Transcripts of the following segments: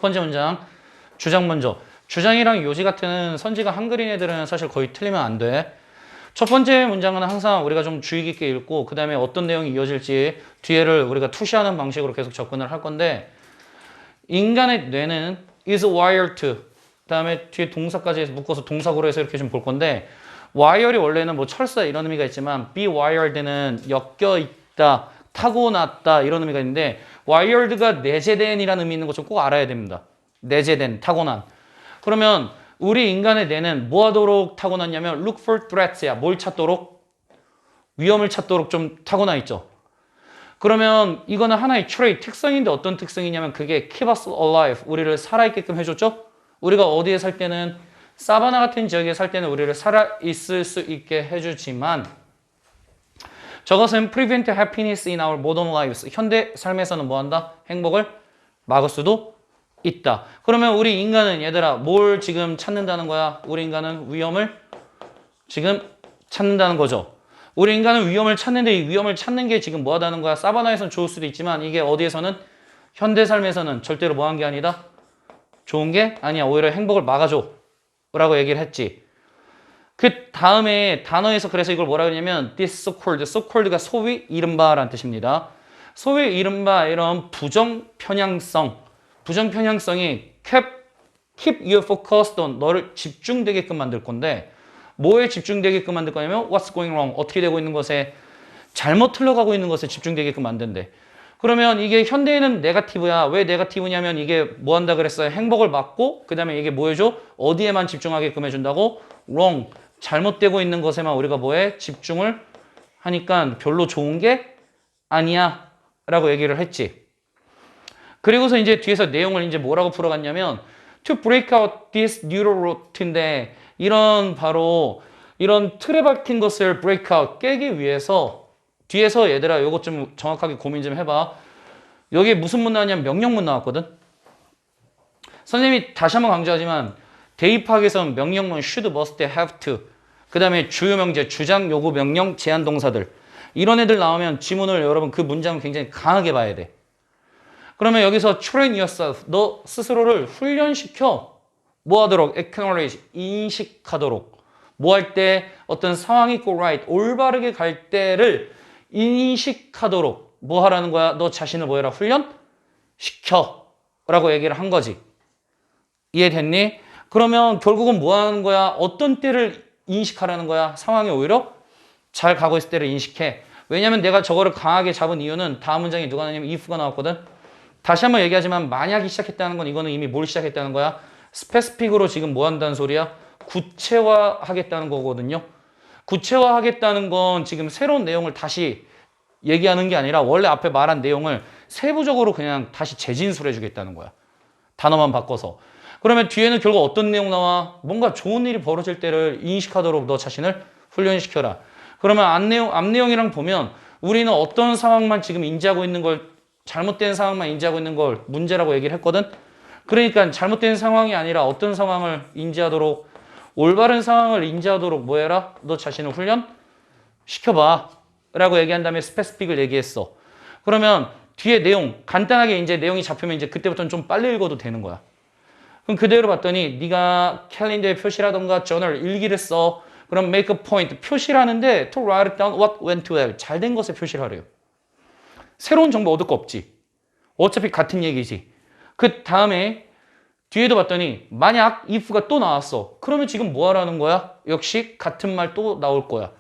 번째 문장 주장 먼저. 주장이랑 요지 같은 선지가 한글인 애들은 사실 거의 틀리면 안 돼. 첫 번째 문장은 항상 우리가 좀 주의 깊게 읽고 그 다음에 어떤 내용이 이어질지 뒤에를 우리가 투시하는 방식으로 계속 접근을 할 건데 인간의 뇌는 is wired to 그 다음에 뒤에 동사까지 묶어서 동사구로 해서 이렇게 좀 볼 건데 wired이 원래는 뭐 철사 이런 의미가 있지만 be wired는 엮여 있다, 타고났다 이런 의미가 있는데 wired가 내재된이라는 의미 있는 거 좀 꼭 알아야 됩니다. 내재된, 타고난. 그러면 우리 인간의 뇌는 뭐 하도록 타고났냐면 look for threats야. 뭘 찾도록? 위험을 찾도록 좀 타고나 있죠. 그러면 이거는 하나의 trait, 특성인데 어떤 특성이냐면 그게 keep us alive, 우리를 살아있게끔 해줬죠? 우리가 어디에 살 때는 사바나 같은 지역에 살 때는 우리를 살아있을 수 있게 해주지만 저것은 prevent happiness in our modern lives, 현대 삶에서는 뭐한다? 행복을 막을 수도 있다. 그러면 우리 인간은 얘들아 뭘 지금 찾는다는 거야? 우리 인간은 위험을 지금 찾는다는 거죠. 우리 인간은 위험을 찾는데 이 위험을 찾는 게 지금 뭐 하다는 거야? 사바나에서는 좋을 수도 있지만 이게 어디에서는 현대 삶에서는 절대로 뭐 한 게 아니다? 좋은 게 아니야. 오히려 행복을 막아줘 라고 얘기를 했지. 그 다음에 단어에서 그래서 이걸 뭐라 그러냐면 this so-called, so-called가 소위 이른바 라는 뜻입니다. 소위 이른바 이런 부정편향성이 keep you focused on, 너를 집중되게끔 만들 건데 뭐에 집중되게끔 만들 거냐면 what's going wrong, 어떻게 되고 있는 것에 잘못 흘러가고 있는 것에 집중되게끔 만든대. 그러면 이게 현대에는 네거티브야. 왜 네거티브냐면 이게 뭐 한다 그랬어요? 행복을 막고 그 다음에 이게 뭐 해줘? 어디에만 집중하게끔 해준다고? wrong, 잘못되고 있는 것에만 우리가 뭐해? 집중을 하니까 별로 좋은 게 아니야 라고 얘기를 했지. 그리고서 이제 뒤에서 내용을 이제 뭐라고 풀어갔냐면 to break out this neural route인데 이런 바로 이런 틀에 박힌 것을 break out, 깨기 위해서 뒤에서 얘들아 요거 좀 정확하게 고민 좀 해봐. 여기에 무슨 문 나왔냐면 명령문 나왔거든. 선생님이 다시 한번 강조하지만 대입학에서는 명령문 should, must, have to 그 다음에 주요 명제, 주장, 요구, 명령, 제한 동사들 이런 애들 나오면 지문을 여러분 그 문장을 굉장히 강하게 봐야 돼. 그러면 여기서 train yourself, 너 스스로를 훈련시켜. 뭐 하도록? acknowledge, 인식하도록. 뭐 할 때? 어떤 상황이 있고 right, 올바르게 갈 때를 인식하도록. 뭐 하라는 거야? 너 자신을 뭐 해라? 훈련시켜. 라고 얘기를 한 거지. 이해됐니? 그러면 결국은 뭐 하는 거야? 어떤 때를 인식하라는 거야? 상황이 오히려 잘 가고 있을 때를 인식해. 왜냐면 내가 저거를 강하게 잡은 이유는 다음 문장에 누가 나냐면 if가 나왔거든. 다시 한번 얘기하지만 만약이 시작했다는 건 이거는 이미 뭘 시작했다는 거야? 스페시픽으로 지금 뭐 한다는 소리야? 구체화하겠다는 거거든요. 구체화하겠다는 건 지금 새로운 내용을 다시 얘기하는 게 아니라 원래 앞에 말한 내용을 세부적으로 그냥 다시 재진술해 주겠다는 거야. 단어만 바꿔서. 그러면 뒤에는 결국 어떤 내용 나와? 뭔가 좋은 일이 벌어질 때를 인식하도록 너 자신을 훈련시켜라. 그러면 앞 내용이랑 보면 우리는 어떤 상황만 지금 인지하고 있는 걸, 잘못된 상황만 인지하고 있는 걸 문제라고 얘기를 했거든. 그러니까 잘못된 상황이 아니라 어떤 상황을 인지하도록, 올바른 상황을 인지하도록 뭐 해라? 너 자신을 훈련시켜봐 라고 얘기한 다음에 스페시픽을 얘기했어. 그러면 뒤에 내용 간단하게 이제 내용이 잡히면 이제 그때부터는 좀 빨리 읽어도 되는 거야. 그럼 그대로 봤더니 네가 캘린더에 표시라던가 저널 일기를 써. 그럼 make a point, 표시를 하는데 to write down what went well, 잘된 것에 표시를 하래요. 새로운 정보 얻을 거 없지. 어차피 같은 얘기지. 그 다음에 뒤에도 봤더니 만약 if가 또 나왔어. 그러면 지금 뭐 하라는 거야? 역시 같은 말 또 나올 거야.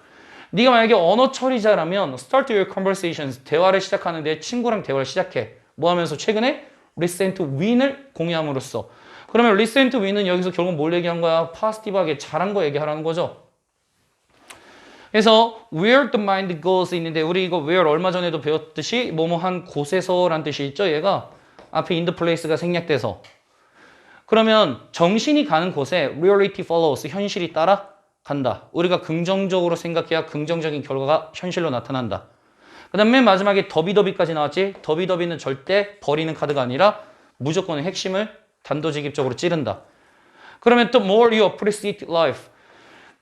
네가 만약에 언어 처리자라면 start your conversations, 대화를 시작하는데 친구랑 대화를 시작해. 뭐 하면서 최근에 listen to win을 공유함으로써. 그러면 listen to win은 여기서 결국 뭘 얘기한 거야? 포지티브하게 잘한 거 얘기하라는 거죠. 그래서 where the mind goes 있는데 우리 이거 where 얼마 전에도 배웠듯이 뭐뭐한 곳에서 라는 뜻이 있죠. 얘가 앞에 in the place가 생략돼서. 그러면 정신이 가는 곳에 reality follows, 현실이 따라간다. 우리가 긍정적으로 생각해야 긍정적인 결과가 현실로 나타난다. 그 다음에 맨 마지막에 더비더비까지 나왔지. 더비더비는 절대 버리는 카드가 아니라 무조건 핵심을 단도직입적으로 찌른다. 그러면 또 more you appreciate life.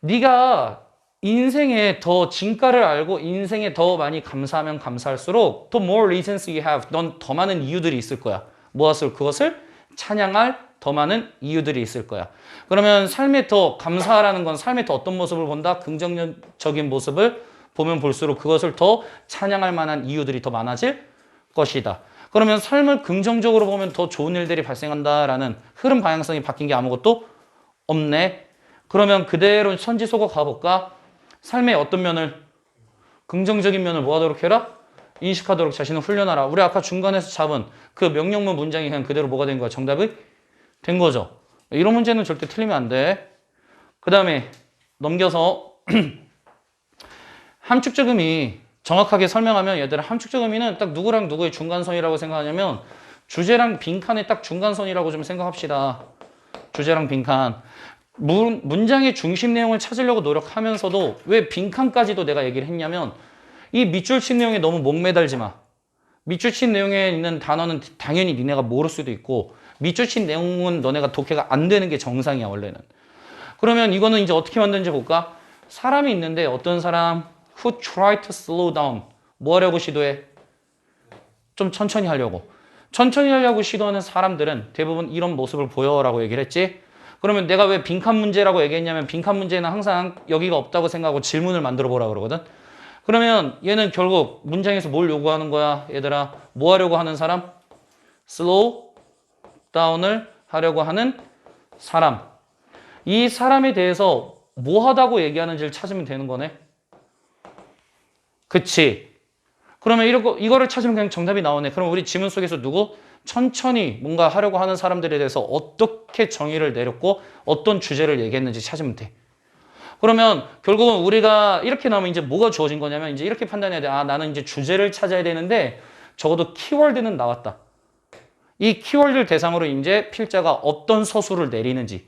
네가 인생에 더 진가를 알고 인생에 더 많이 감사하면 감사할수록 더 more reasons you have. 넌 더 많은 이유들이 있을 거야. 무엇을? 그것을 찬양할 더 많은 이유들이 있을 거야. 그러면 삶에 더 감사하라는 건 삶에 더 어떤 모습을 본다? 긍정적인 모습을 보면 볼수록 그것을 더 찬양할 만한 이유들이 더 많아질 것이다. 그러면 삶을 긍정적으로 보면 더 좋은 일들이 발생한다라는 흐름 방향성이 바뀐 게 아무것도 없네. 그러면 그대로 선지속어 가볼까? 삶의 어떤 면을, 긍정적인 면을 뭐 하도록 해라? 인식하도록 자신을 훈련하라. 우리 아까 중간에서 잡은 그 명령문 문장이 그냥 그대로 뭐가 된 거야? 정답이 된 거죠. 이런 문제는 절대 틀리면 안 돼. 그 다음에 넘겨서 함축적 의미 정확하게 설명하면 얘들아 함축적 의미는 딱 누구랑 누구의 중간선이라고 생각하냐면 주제랑 빈칸의 딱 중간선이라고 좀 생각합시다. 주제랑 빈칸. 문장의 중심 내용을 찾으려고 노력하면서도 왜 빈칸까지도 내가 얘기를 했냐면 이 밑줄 친 내용에 너무 목매달지 마. 밑줄 친 내용에 있는 단어는 당연히 니네가 모를 수도 있고 밑줄 친 내용은 너네가 독해가 안 되는 게 정상이야 원래는. 그러면 이거는 이제 어떻게 만드는지 볼까? 사람이 있는데 어떤 사람 who try to slow down 뭐 하려고 시도해? 좀 천천히 하려고. 천천히 하려고 시도하는 사람들은 대부분 이런 모습을 보여라고 얘기를 했지. 그러면 내가 왜 빈칸 문제라고 얘기했냐면 빈칸 문제는 항상 여기가 없다고 생각하고 질문을 만들어 보라 그러거든. 그러면 얘는 결국 문장에서 뭘 요구하는 거야? 얘들아 뭐 하려고 하는 사람? slow down을 하려고 하는 사람. 이 사람에 대해서 뭐 하다고 얘기하는지를 찾으면 되는 거네. 그치? 그러면 이거를 찾으면 그냥 정답이 나오네. 그럼 우리 지문 속에서 누구? 천천히 뭔가 하려고 하는 사람들에 대해서 어떻게 정의를 내렸고 어떤 주제를 얘기했는지 찾으면 돼. 그러면 결국은 우리가 이렇게 나오면 이제 뭐가 주어진 거냐면 이제 이렇게 판단해야 돼. 아, 나는 이제 주제를 찾아야 되는데 적어도 키워드는 나왔다. 이 키워드를 대상으로 이제 필자가 어떤 서술을 내리는지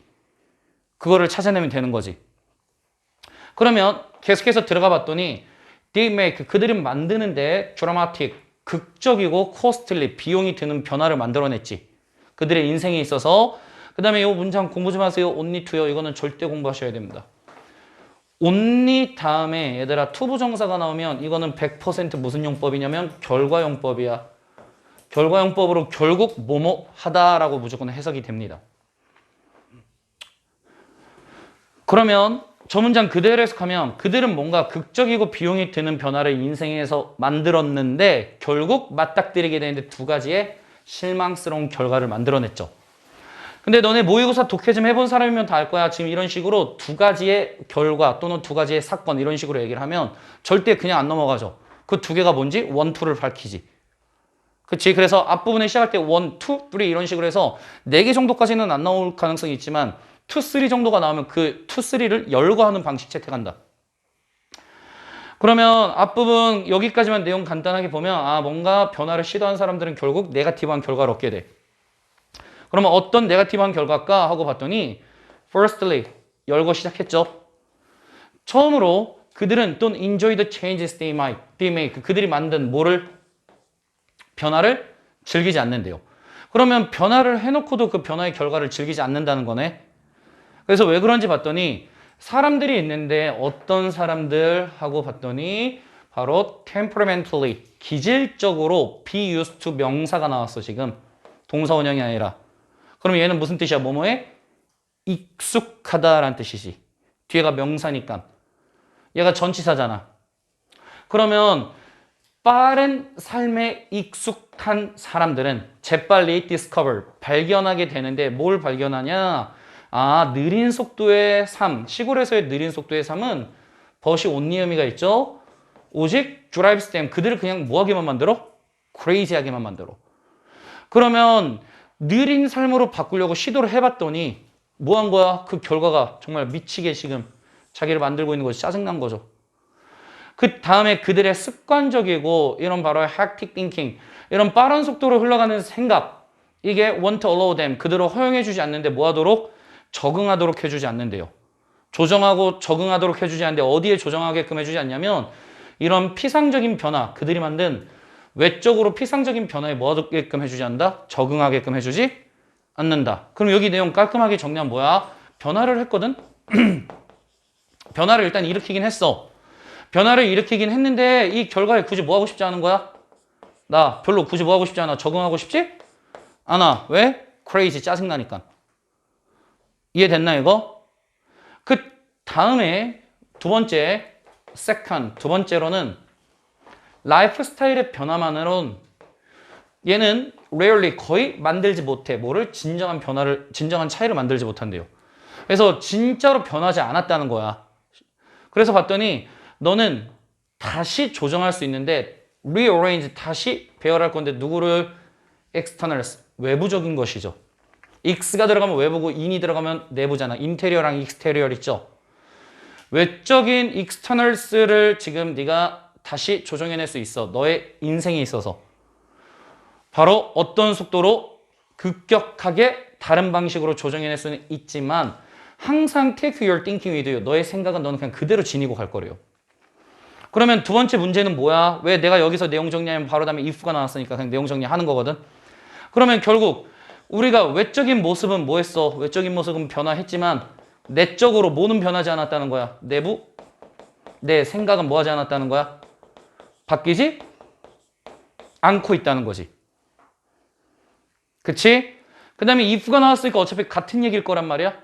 그거를 찾아내면 되는 거지. 그러면 계속해서 들어가 봤더니 they make 그들은 만드는데 dramatic 극적이고 costly 비용이 드는 변화를 만들어냈지. 그들의 인생에 있어서. 그 다음에 이 문장 공부 좀 하세요. only to요. 이거는 절대 공부하셔야 됩니다. only 다음에 얘들아 투부정사가 나오면 이거는 100% 무슨 용법이냐면 결과용법이야. 결과용법으로 결국 뭐뭐 하다라고 무조건 해석이 됩니다. 그러면 저 문장 그대로 해석하면 그들은 뭔가 극적이고 비용이 드는 변화를 인생에서 만들었는데 결국 맞닥뜨리게 되는데 두 가지의 실망스러운 결과를 만들어냈죠. 근데 너네 모의고사 독해 좀 해본 사람이면 다 알 거야. 지금 이런 식으로 두 가지의 결과 또는 두 가지의 사건 이런 식으로 얘기를 하면 절대 그냥 안 넘어가죠. 그 두 개가 뭔지 원, 투를 밝히지. 그치? 그래서 앞부분에 시작할 때 원, 투, 쓰리 이런 식으로 해서 4개 정도까지는 안 나올 가능성이 있지만 2, 3 정도가 나오면 그 2, 3를 열거하는 방식 채택한다. 그러면 앞부분 여기까지만 내용 간단하게 보면 아 뭔가 변화를 시도한 사람들은 결국 네거티브한 결과를 얻게 돼. 그러면 어떤 네거티브한 결과일까 하고 봤더니 firstly 열거 시작했죠. 처음으로 그들은 don't enjoy the changes they make 그들이 만든 뭐를 변화를 즐기지 않는데요. 그러면 변화를 해놓고도 그 변화의 결과를 즐기지 않는다는 거네. 그래서 왜 그런지 봤더니 사람들이 있는데 어떤 사람들 하고 봤더니 바로 temperamentally 기질적으로 be used to 명사가 나왔어 지금 동사 원형이 아니라. 그럼 얘는 무슨 뜻이야? 뭐뭐에 익숙하다라는 뜻이지. 뒤에가 명사니까. 얘가 전치사잖아. 그러면 빠른 삶에 익숙한 사람들은 재빨리 discover 발견하게 되는데 뭘 발견하냐? 아, 느린 속도의 삶, 시골에서의 느린 속도의 삶은 벗이 only 의미가 있죠. 오직 drives them, 그들을 그냥 뭐하게만 만들어? crazy하게만 만들어. 그러면 느린 삶으로 바꾸려고 시도를 해봤더니 뭐 한 거야? 그 결과가 정말 미치게 지금 자기를 만들고 있는 것이 짜증난 거죠. 그 다음에 그들의 습관적이고 이런 바로 hectic thinking, 이런 빠른 속도로 흘러가는 생각, 이게 want to allow them, 그들을 허용해주지 않는데 뭐 하도록? 적응하도록 해주지 않는데요. 조정하고 적응하도록 해주지 않는데 어디에 조정하게끔 해주지 않냐면 이런 피상적인 변화, 그들이 만든 외적으로 피상적인 변화에 뭐 하게끔 해주지 않는다? 적응하게끔 해주지 않는다. 그럼 여기 내용 깔끔하게 정리하면 뭐야? 변화를 했거든? 변화를 일단 일으키긴 했어. 변화를 일으키긴 했는데 이 결과에 굳이 뭐 하고 싶지 않은 거야? 나 별로 굳이 뭐 하고 싶지 않아. 적응하고 싶지 않아. 왜? crazy 짜증나니까. 이해됐나 이거? 그 다음에 두 번째로는 라이프 스타일의 변화만으로는 얘는 rarely 거의 만들지 못해. 뭐를? 진정한 차이를 만들지 못한대요. 그래서 진짜로 변하지 않았다는 거야. 그래서 봤더니 너는 다시 조정할 수 있는데 rearrange 다시 배열할 건데 누구를? externals 외부적인 것이죠. x가 들어가면 외부고 in이 들어가면 내부잖아. 인테리어랑 익스테리어 있죠. 외적인 externals를 지금 네가 다시 조정해낼 수 있어. 너의 인생에 있어서. 바로 어떤 속도로 급격하게 다른 방식으로 조정해낼 수는 있지만 항상 take your thinking with you. 너의 생각은 너는 그냥 그대로 지니고 갈 거래요. 그러면 두 번째 문제는 뭐야? 왜 내가 여기서 내용 정리하면 바로 다음에 if가 나왔으니까 그냥 내용 정리하는 거거든. 그러면 결국 우리가 외적인 모습은 뭐 했어? 외적인 모습은 변화했지만 내적으로 뭐는 변하지 않았다는 거야? 내부? 내 생각은 뭐 하지 않았다는 거야? 바뀌지 않고 있다는 거지. 그치? 그 다음에 if가 나왔으니까 어차피 같은 얘기일 거란 말이야.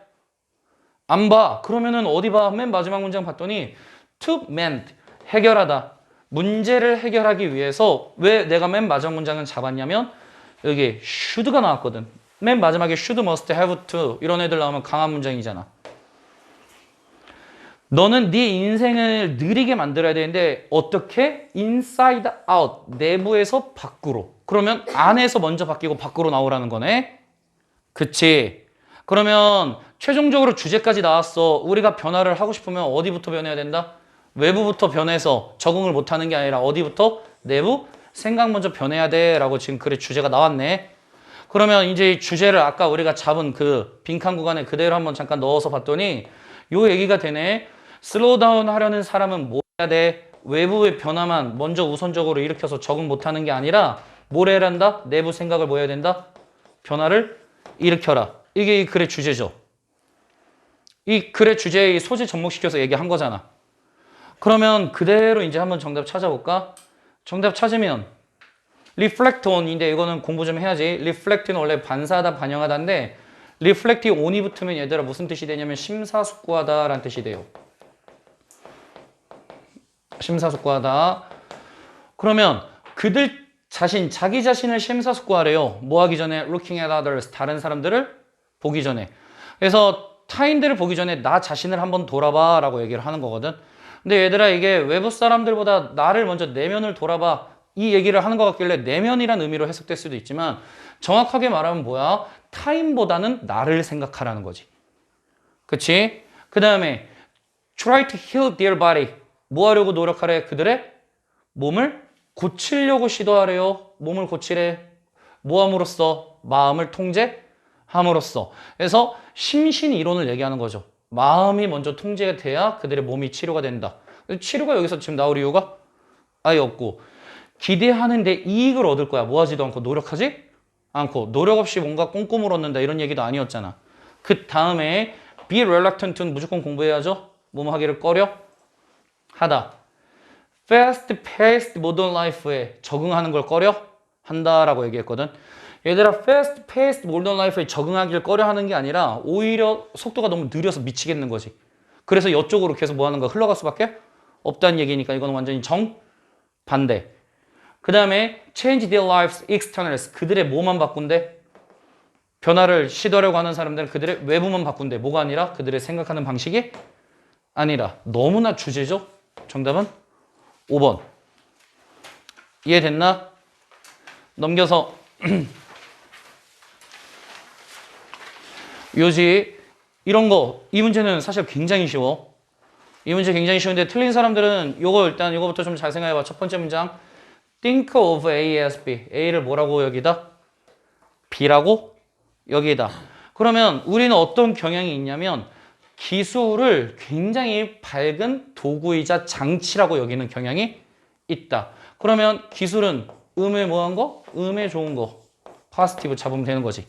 안 봐. 그러면은 어디 봐? 맨 마지막 문장 봤더니 to mend 해결하다. 문제를 해결하기 위해서 왜 내가 맨 마지막 문장은 잡았냐면 여기 should가 나왔거든. 맨 마지막에 should, must, have to 이런 애들 나오면 강한 문장이잖아. 너는 네 인생을 느리게 만들어야 되는데 어떻게? inside out 내부에서 밖으로. 그러면 안에서 먼저 바뀌고 밖으로 나오라는 거네. 그치? 그러면 최종적으로 주제까지 나왔어. 우리가 변화를 하고 싶으면 어디부터 변해야 된다? 외부부터 변해서 적응을 못하는 게 아니라 어디부터? 내부? 생각 먼저 변해야 돼 라고 지금 글의 주제가 나왔네. 그러면 이제 이 주제를 아까 우리가 잡은 그 빈칸 구간에 그대로 한번 잠깐 넣어서 봤더니 요 얘기가 되네. 슬로우 다운 하려는 사람은 뭐 해야 돼? 외부의 변화만 먼저 우선적으로 일으켜서 적응 못하는 게 아니라 뭘 해야 한다? 내부 생각을 뭐 해야 된다? 변화를 일으켜라. 이게 이 글의 주제죠. 이 글의 주제의 소재 접목시켜서 얘기한 거잖아. 그러면 그대로 이제 한번 정답 찾아볼까? 정답 찾으면 reflect on인데 이거는 공부 좀 해야지. reflect는 원래 반사하다, 반영하다인데 reflect on이 붙으면 얘들아 무슨 뜻이 되냐면 심사숙고하다 라는 뜻이 돼요. 심사숙고하다. 그러면 그들 자신, 자기 자신을 심사숙고하래요. 뭐 하기 전에? looking at others. 다른 사람들을 보기 전에. 그래서 타인들을 보기 전에 나 자신을 한번 돌아봐 라고 얘기를 하는 거거든. 근데 얘들아 이게 외부 사람들보다 나를 먼저 내면을 돌아봐 이 얘기를 하는 것 같길래 내면이란 의미로 해석될 수도 있지만 정확하게 말하면 뭐야? 타인보다는 나를 생각하라는 거지. 그치? 그 다음에 try to heal their body. 뭐 하려고 노력하래? 그들의 몸을 고치려고 시도하래요. 몸을 고치래. 뭐 함으로써? 마음을 통제함으로써. 그래서 심신 이론을 얘기하는 거죠. 마음이 먼저 통제가 돼야 그들의 몸이 치료가 된다. 치료가 여기서 지금 나올 이유가 아예 없고 기대하는데 이익을 얻을 거야. 뭐 하지도 않고 노력하지 않고 노력 없이 뭔가 꼼꼼을 얻는다 이런 얘기도 아니었잖아. 그 다음에 be reluctant는 무조건 공부해야죠. 뭐뭐 하기를 꺼려 하다. fast-paced modern life에 적응하는 걸 꺼려 한다라고 얘기했거든. 얘들아 fast-paced modern life에 적응하기를 꺼려 하는 게 아니라 오히려 속도가 너무 느려서 미치겠는 거지. 그래서 이쪽으로 계속 뭐 하는 거야? 흘러갈 수밖에 없다는 얘기니까 이건 완전히 정반대. 그 다음에 change their lives externals. 그들의 뭐만 바꾼대? 변화를 시도하려고 하는 사람들은 그들의 외부만 바꾼대. 뭐가 아니라 그들의 생각하는 방식이 아니라. 너무나 주제죠? 정답은 5번. 이해됐나? 넘겨서 요지 이런 거 이 문제는 사실 굉장히 쉬워. 이 문제 굉장히 쉬운데 틀린 사람들은 요거 일단 요거부터 좀 잘 생각해봐. 첫 번째 문장 think of A as B. A를 뭐라고 여기다? B라고 여기다. 그러면 우리는 어떤 경향이 있냐면 기술을 굉장히 밝은 도구이자 장치라고 여기는 경향이 있다. 그러면 기술은 음에 뭐한 거? 음에 좋은 거. positive 잡으면 되는 거지.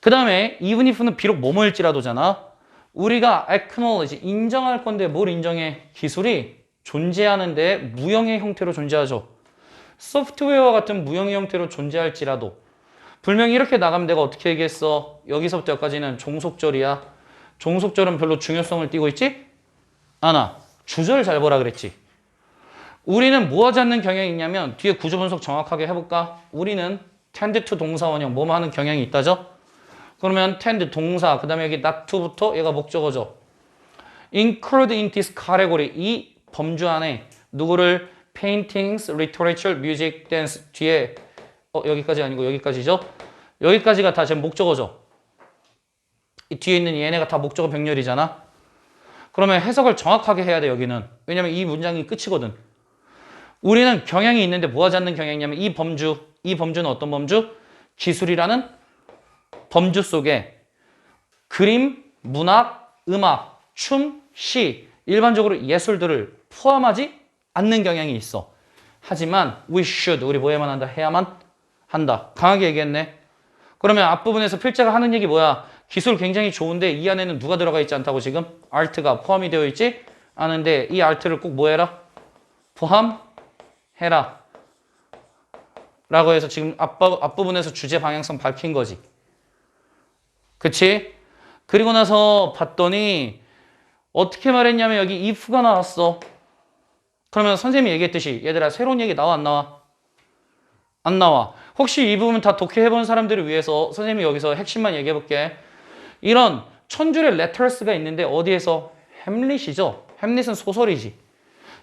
그 다음에 even if는 비록 뭐뭐일지라도잖아. 우리가 acknowledge 인정할 건데 뭘 인정해? 기술이 존재하는데 무형의 형태로 존재하죠. 소프트웨어와 같은 무형의 형태로 존재할지라도 불명이 이렇게 나가면 내가 어떻게 얘기했어? 여기서부터 여기까지는 종속절이야. 종속절은 별로 중요성을 띠고 있지 않아. 주절 잘 보라 그랬지. 우리는 뭐 하지 않는 경향이 있냐면 뒤에 구조 분석 정확하게 해볼까? 우리는 tend to 동사 원형 뭐뭐 하는 경향이 있다죠? 그러면 tend 동사 그 다음에 여기 not to부터 얘가 목적어죠. include in this category 이 범주 안에 누구를 paintings, literature, music, dance 뒤에 여기까지 아니고 여기까지죠? 여기까지가 다 지금 목적어죠. 이 뒤에 있는 얘네가 다 목적어 병렬이잖아. 그러면 해석을 정확하게 해야 돼 여기는. 왜냐면 이 문장이 끝이거든. 우리는 경향이 있는데 뭐 하지 않는 경향이냐면 이 범주는 어떤 범주? 기술이라는 범주 속에 그림, 문학, 음악, 춤, 시 일반적으로 예술들을 포함하지 않는 경향이 있어. 하지만 we should 우리 뭐 해야만 한다? 해야만 한다. 강하게 얘기했네. 그러면 앞부분에서 필자가 하는 얘기 뭐야? 기술 굉장히 좋은데 이 안에는 누가 들어가 있지 않다고 지금? art가 포함이 되어 있지 않은데 이 art를 꼭 뭐 해라? 포함해라. 라고 해서 지금 앞부분에서 주제 방향성 밝힌 거지. 그치? 그리고 나서 봤더니 어떻게 말했냐면 여기 if가 나왔어. 그러면 선생님이 얘기했듯이 얘들아 새로운 얘기 나와 안 나와? 안 나와. 혹시 이 부분 다 독해해본 사람들을 위해서 선생님이 여기서 핵심만 얘기해볼게. 이런 천줄의 letters가 있는데 어디에서? 햄릿이죠. 햄릿은 소설이지.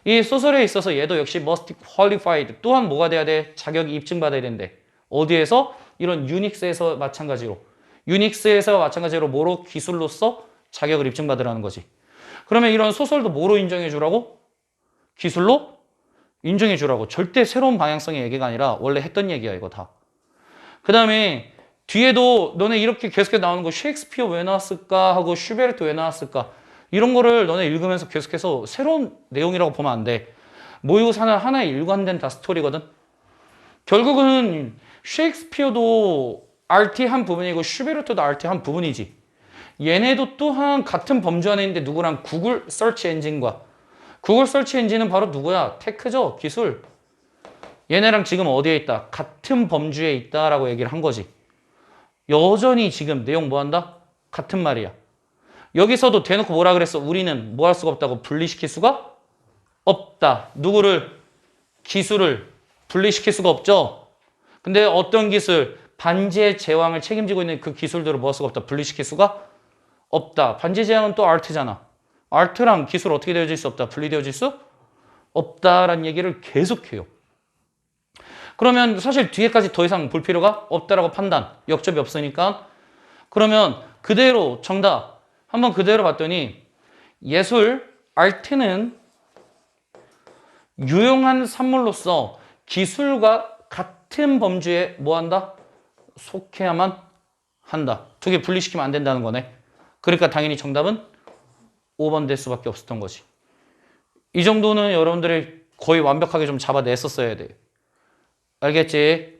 이 소설에 있어서 얘도 역시 must qualified 또한 뭐가 돼야 돼? 자격이 입증받아야 된대. 어디에서? 이런 유닉스에서 마찬가지로. 유닉스에서 마찬가지로 뭐로? 기술로서 자격을 입증받으라는 거지. 그러면 이런 소설도 뭐로 인정해 주라고? 기술로 인정해 주라고. 절대 새로운 방향성의 얘기가 아니라 원래 했던 얘기야 이거 다. 그 다음에 뒤에도 너네 이렇게 계속해서 나오는 거 셰익스피어 왜 나왔을까 하고 슈베르트 왜 나왔을까 이런 거를 너네 읽으면서 계속해서 새로운 내용이라고 보면 안 돼. 모의고사는 하나의 일관된 다 스토리거든. 결국은 셰익스피어도 RT 한 부분이고 슈베르트도 RT 한 부분이지. 얘네도 또한 같은 범주 안에 있는데 누구랑? 구글 서치 엔진과. 구글 서치 엔진은 바로 누구야? 테크죠. 기술. 얘네랑 지금 어디에 있다? 같은 범주에 있다라고 얘기를 한 거지. 여전히 지금 내용 뭐 한다? 같은 말이야. 여기서도 대놓고 뭐라 그랬어? 우리는 뭐 할 수가 없다고? 분리시킬 수가 없다. 누구를? 기술을 분리시킬 수가 없죠. 근데 어떤 기술? 반지의 제왕을 책임지고 있는 그 기술들을 뭐 할 수가 없다? 분리시킬 수가 없다. 반지의 제왕은 또 아트잖아. 아트랑 기술 어떻게 되어질 수 없다? 분리되어질 수 없다라는 얘기를 계속해요. 그러면 사실 뒤에까지 더 이상 볼 필요가 없다라고 판단. 역접이 없으니까. 그러면 그대로 정답. 한번 그대로 봤더니 예술, 아트는 유용한 산물로서 기술과 같은 범주에 뭐 한다? 속해야만 한다. 두 개 분리시키면 안 된다는 거네. 그러니까 당연히 정답은 5번 될 수밖에 없었던 거지. 이 정도는 여러분들이 거의 완벽하게 좀 잡아냈었어야 돼. 알겠지?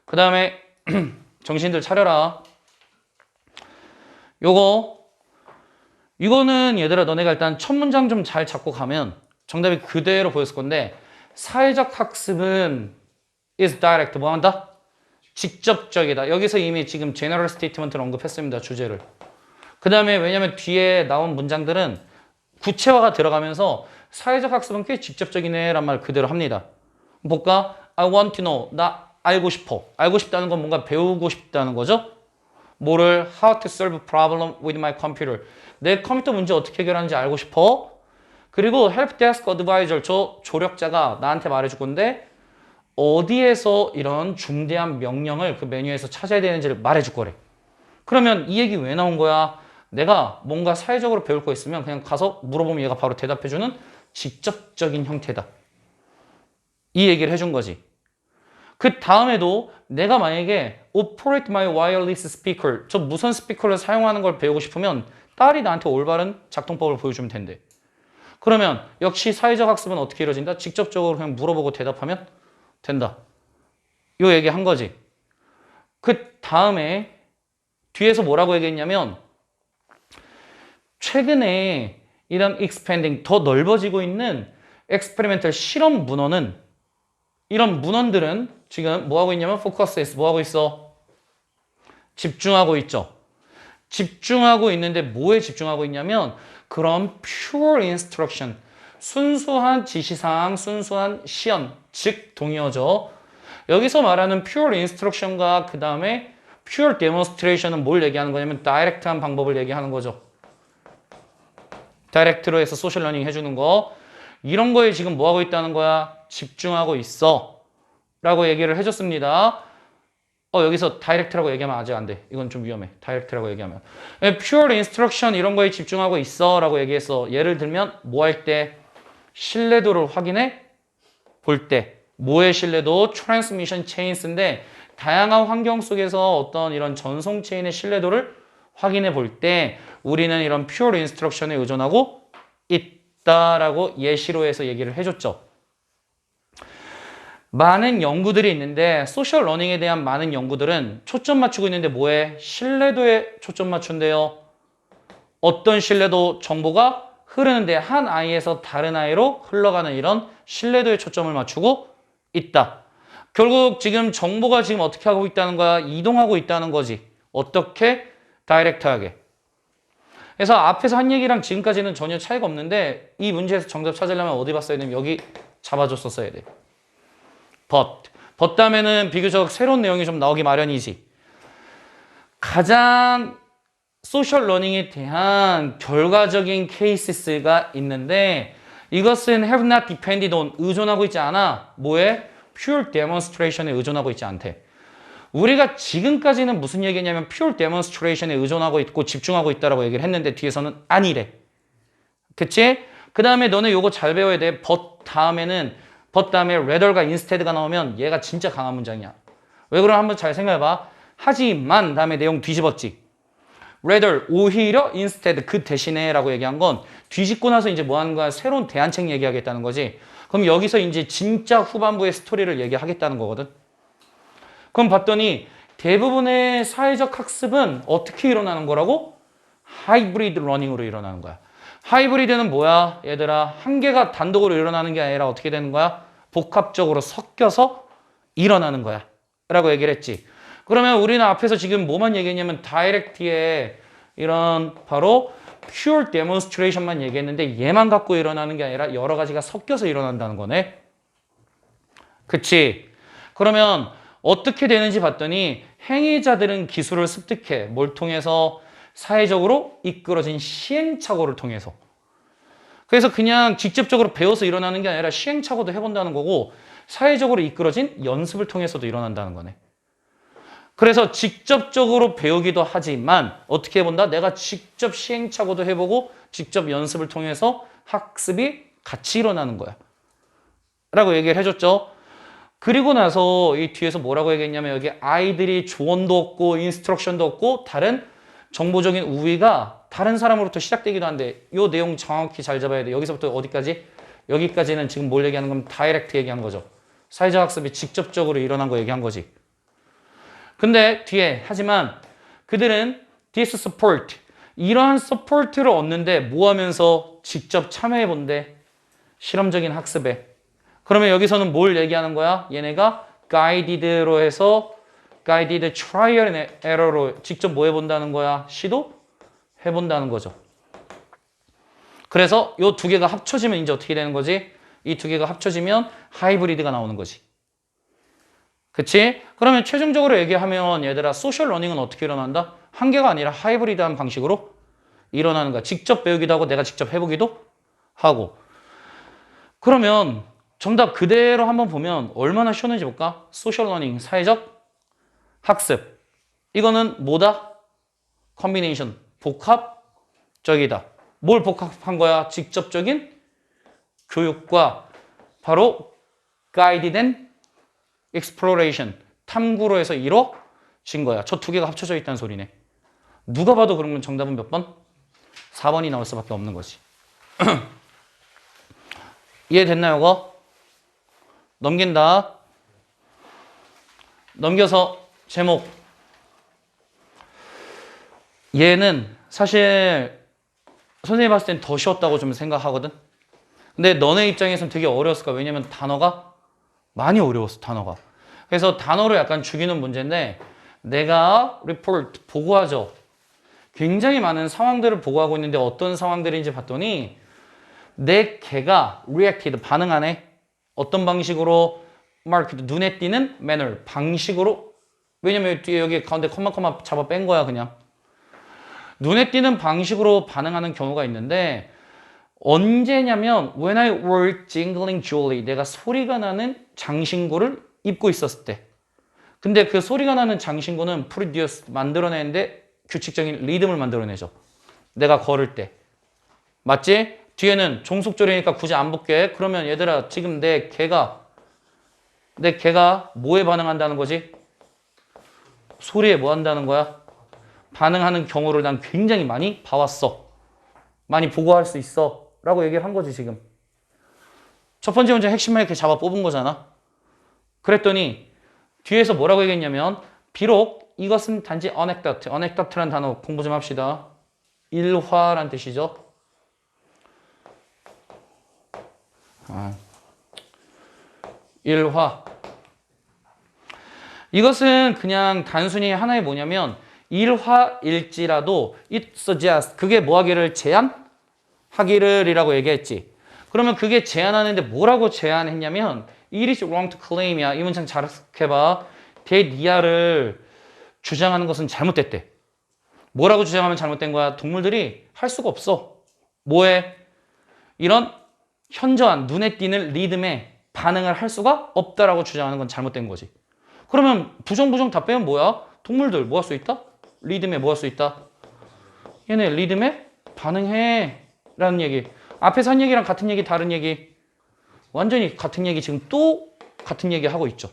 그 다음에 정신들 차려라. 이거는 얘들아 너네가 일단 첫 문장 좀 잘 잡고 가면 정답이 그대로 보였을 건데 사회적 학습은 is direct 뭐 한다? 직접적이다. 여기서 이미 지금 general statement를 언급했습니다. 주제를. 그 다음에 왜냐면 뒤에 나온 문장들은 구체화가 들어가면서 사회적 학습은 꽤 직접적이네 란 말 그대로 합니다. 볼까? I want to know. 나 알고 싶어. 알고 싶다는 건 뭔가 배우고 싶다는 거죠. 뭐를? How to solve problem with my computer. 내 컴퓨터 문제 어떻게 해결하는지 알고 싶어. 그리고 help desk advisor. 저 조력자가 나한테 말해줄 건데 어디에서 이런 중대한 명령을 그 메뉴에서 찾아야 되는지를 말해줄 거래. 그러면 이 얘기 왜 나온 거야? 내가 뭔가 사회적으로 배울 거 있으면 그냥 가서 물어보면 얘가 바로 대답해주는 직접적인 형태다. 이 얘기를 해준 거지. 그 다음에도 내가 만약에 operate my wireless speaker, 저 무선 스피커를 사용하는 걸 배우고 싶으면 딸이 나한테 올바른 작동법을 보여주면 된대. 그러면 역시 사회적 학습은 어떻게 이루어진다? 직접적으로 그냥 물어보고 대답하면 된다. 요 얘기 한 거지. 그 다음에 뒤에서 뭐라고 얘기했냐면 최근에 이런 expanding, 더 넓어지고 있는 experimental 실험 문헌은 이런 문헌들은 지금 뭐 하고 있냐면 포커스에서 뭐 하고 있어? 집중하고 있죠. 집중하고 있는데 뭐에 집중하고 있냐면 그런 pure instruction, 순수한 지시사항, 순수한 시연, 즉 동의어죠. 여기서 말하는 pure instruction과 그 다음에 pure demonstration은 뭘 얘기하는 거냐면 다이렉트한 방법을 얘기하는 거죠. 다이렉트로 해서 소셜 러닝 해주는 거. 이런 거에 지금 뭐 하고 있다는 거야? 집중하고 있어. 라고 얘기를 해줬습니다. 여기서 다이렉트라고 얘기하면 아직 안 돼. 이건 좀 위험해. 다이렉트라고 얘기하면. pure instruction 이런 거에 집중하고 있어. 라고 얘기했어. 예를 들면 뭐 할 때? 신뢰도를 확인해 볼 때. 뭐의 신뢰도? transmission chains인데 다양한 환경 속에서 어떤 이런 전송 체인의 신뢰도를 확인해 볼 때 우리는 이런 pure instruction에 의존하고 있다라고 예시로 해서 얘기를 해줬죠. 많은 연구들이 있는데 소셜 러닝에 대한 많은 연구들은 초점 맞추고 있는데 뭐에? 신뢰도에 초점 맞춘대요. 어떤 신뢰도? 정보가 흐르는데 한 아이에서 다른 아이로 흘러가는 이런 신뢰도에 초점을 맞추고 있다. 결국 지금 정보가 지금 어떻게 하고 있다는 거야? 이동하고 있다는 거지. 어떻게? 다이렉트하게. 그래서 앞에서 한 얘기랑 지금까지는 전혀 차이가 없는데 이 문제에서 정답 찾으려면 어디 봤어야 되면 여기 잡아줬었어야 돼. but 다음에는 비교적 새로운 내용이 좀 나오기 마련이지. 가장 소셜 러닝에 대한 결과적인 케이스가 있는데 이것은 have not depended on, 의존하고 있지 않아. 뭐에? pure demonstration에 의존하고 있지 않대. 우리가 지금까지는 무슨 얘기냐면 pure demonstration에 의존하고 있고 집중하고 있다라고 얘기를 했는데 뒤에서는 아니래. 그치? 그 다음에 너네 요거 잘 배워야 돼. but 다음에 rather가 instead가 나오면 얘가 진짜 강한 문장이야. 왜 그럼 한번 잘 생각해봐. 하지만 다음에 내용 뒤집었지. rather 오히려 instead 그 대신에 라고 얘기한 건 뒤집고 나서 이제 뭐 하는 거야? 새로운 대안책 얘기하겠다는 거지. 그럼 여기서 이제 진짜 후반부의 스토리를 얘기하겠다는 거거든. 그럼 봤더니 대부분의 사회적 학습은 어떻게 일어나는 거라고? 하이브리드 러닝으로 일어나는 거야. 하이브리드는 뭐야? 얘들아, 한 개가 단독으로 일어나는 게 아니라 어떻게 되는 거야? 복합적으로 섞여서 일어나는 거야. 라고 얘기를 했지. 그러면 우리는 앞에서 지금 뭐만 얘기했냐면 다이렉트의 이런 바로 pure demonstration만 얘기했는데 얘만 갖고 일어나는 게 아니라 여러 가지가 섞여서 일어난다는 거네. 그치? 그러면 어떻게 되는지 봤더니 행위자들은 기술을 습득해. 뭘 통해서? 사회적으로 이끌어진 시행착오를 통해서. 그래서 그냥 직접적으로 배워서 일어나는 게 아니라 시행착오도 해본다는 거고 사회적으로 이끌어진 연습을 통해서도 일어난다는 거네. 그래서 직접적으로 배우기도 하지만 어떻게 해본다? 내가 직접 시행착오도 해보고 직접 연습을 통해서 학습이 같이 일어나는 거야. 라고 얘기를 해줬죠. 그리고 나서 이 뒤에서 뭐라고 얘기했냐면 여기 아이들이 조언도 얻고 인스트럭션도 얻고 다른 정보적인 우위가 다른 사람으로부터 시작되기도 한데 이 내용 정확히 잘 잡아야 돼. 여기서부터 어디까지? 여기까지는 지금 뭘 얘기하는 건 다이렉트 얘기한 거죠. 사회적 학습이 직접적으로 일어난 거 얘기한 거지. 근데 뒤에 하지만 그들은 this support 이러한 서포트를 얻는데 뭐 하면서 직접 참여해 본대. 실험적인 학습에. 그러면 여기서는 뭘 얘기하는 거야? 얘네가 guided로 해서 guided trial and error로 직접 뭐 해본다는 거야? 시도해본다는 거죠. 그래서 이 두 개가 합쳐지면 이제 어떻게 되는 거지? 이 두 개가 합쳐지면 하이브리드가 나오는 거지. 그치? 그러면 최종적으로 얘기하면 얘들아 소셜 러닝은 어떻게 일어난다? 한 개가 아니라 하이브리드한 방식으로 일어나는 거야. 직접 배우기도 하고 내가 직접 해보기도 하고. 그러면 정답 그대로 한번 보면 얼마나 쉬웠는지 볼까? 소셜 러닝, 사회적 학습. 이거는 뭐다? 컨비네이션, 복합적이다. 뭘 복합한 거야? 직접적인 교육과 바로 guided and exploration, 탐구로 해서 이루어진 거야. 저 두 개가 합쳐져 있다는 소리네. 누가 봐도 그러면 정답은 몇 번? 4번이 나올 수밖에 없는 거지. 이해됐나요, 이거? 넘긴다. 넘겨서 제목. 얘는 사실 선생님이 봤을 땐 더 쉬웠다고 좀 생각하거든. 근데 너네 입장에서는 되게 어려웠을 거야. 왜냐면 단어가 많이 어려웠어, 단어가. 그래서 단어로 약간 죽이는 문제인데 내가 report, 보고하죠. 굉장히 많은 상황들을 보고하고 있는데 어떤 상황들인지 봤더니 내 개가 reacted, 반응하네. 어떤 방식으로? marked, 눈에 띄는 manner, 방식으로. 왜냐면 뒤에 여기 가운데 컴마 잡아 뺀 거야 그냥. 눈에 띄는 방식으로 반응하는 경우가 있는데 언제냐면 when I wore jingling jewelry, 내가 소리가 나는 장신구를 입고 있었을 때. 근데 그 소리가 나는 장신구는 produce, 만들어내는데 규칙적인 리듬을 만들어내죠. 내가 걸을 때. 맞지? 뒤에는 종속조리니까 굳이 안 볼게. 그러면 얘들아 지금 내 개가 뭐에 반응한다는 거지? 소리에 뭐 한다는 거야? 반응하는 경우를 난 굉장히 많이 봐왔어. 많이 보고할 수 있어. 라고 얘기를 한 거지 지금. 첫 번째 문제 핵심만 이렇게 잡아 뽑은 거잖아. 그랬더니 뒤에서 뭐라고 얘기했냐면 비록 이것은 단지 anecdote라는 단어 공부 좀 합시다. 일화란 뜻이죠. 일화. 이것은 그냥 단순히 하나의 뭐냐면 일화일지라도 it suggests, 그게 뭐 하기를 제안하기를 이라고 얘기했지. 그러면 그게 제안하는데 뭐라고 제안했냐면 it is wrong to claim이야. 이 문장 잘 해봐. 대니아를 주장하는 것은 잘못됐대. 뭐라고 주장하면 잘못된 거야? 동물들이 할 수가 없어. 뭐해? 이런 현저한 눈에 띄는 리듬에 반응을 할 수가 없다라고 주장하는 건 잘못된 거지. 그러면 부정 다 빼면 뭐야? 동물들 뭐 할 수 있다? 리듬에 뭐 할 수 있다? 얘네 리듬에 반응해 라는 얘기. 앞에서 한 얘기랑 같은 얘기 다른 얘기. 완전히 같은 얘기 지금 또 같은 얘기 하고 있죠.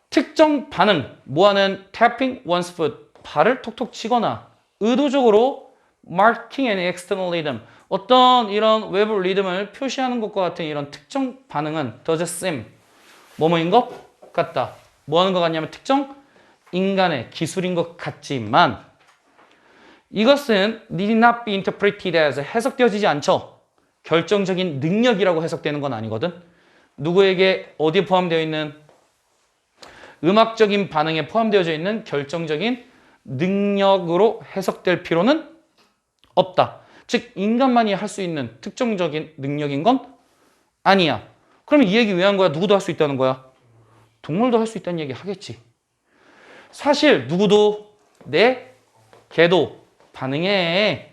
특정 반응, 뭐하는 tapping one's foot, 발을 톡톡 치거나 의도적으로 marking an external rhythm, 어떤 이런 외부 리듬을 표시하는 것과 같은 이런 특정 반응은 does seem, 뭐뭐인 것 같다. 뭐 하는 것 같냐면 특정 인간의 기술인 것 같지만 이것은 need not be interpreted as, 해석되어지지 않죠. 결정적인 능력이라고 해석되는 건 아니거든. 누구에게 어디에 포함되어 있는? 음악적인 반응에 포함되어져 있는 결정적인 능력으로 해석될 필요는 없다. 즉 인간만이 할 수 있는 특정적인 능력인 건 아니야. 그러면 이 얘기 왜 한 거야? 누구도 할 수 있다는 거야? 동물도 할 수 있다는 얘기 하겠지. 사실 누구도 내 개도 반응해.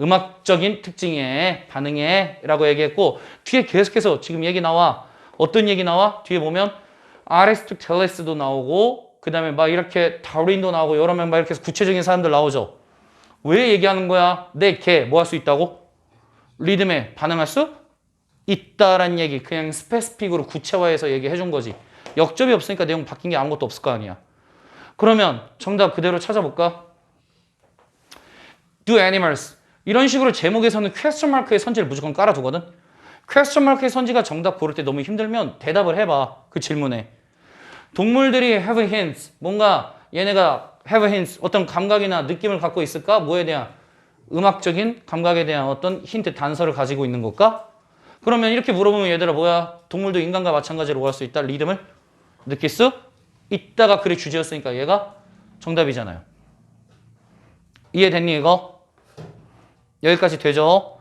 음악적인 특징에 반응해 라고 얘기했고 뒤에 계속해서 지금 얘기 나와. 어떤 얘기 나와? 뒤에 보면 아리스토텔레스도 나오고 그 다음에 막 이렇게 다윈도 나오고 여러 명 막 이렇게 해서 구체적인 사람들 나오죠. 왜 얘기하는 거야? 내 개 뭐 할 수 있다고? 리듬에 반응할 수 있다라는 얘기. 그냥 스페시픽으로 구체화해서 얘기해 준 거지. 역접이 없으니까 내용 바뀐 게 아무것도 없을 거 아니야. 그러면 정답 그대로 찾아볼까? Do animals. 이런 식으로 제목에서는 퀘스천 마크의 선지를 무조건 깔아두거든. 퀘스천 마크의 선지가 정답 고를 때 너무 힘들면 대답을 해봐. 그 질문에. 동물들이 have hints. 뭔가 얘네가 have hints. 어떤 감각이나 느낌을 갖고 있을까? 뭐에 대한? 음악적인 감각에 대한 어떤 힌트 단서를 가지고 있는 걸까? 그러면 이렇게 물어보면 얘들아 뭐야? 동물도 인간과 마찬가지로 뭐 할 수 있다? 리듬을 느낄 수 있다가 글의 주제였으니까 얘가 정답이잖아요. 이해됐니 이거? 여기까지 되죠?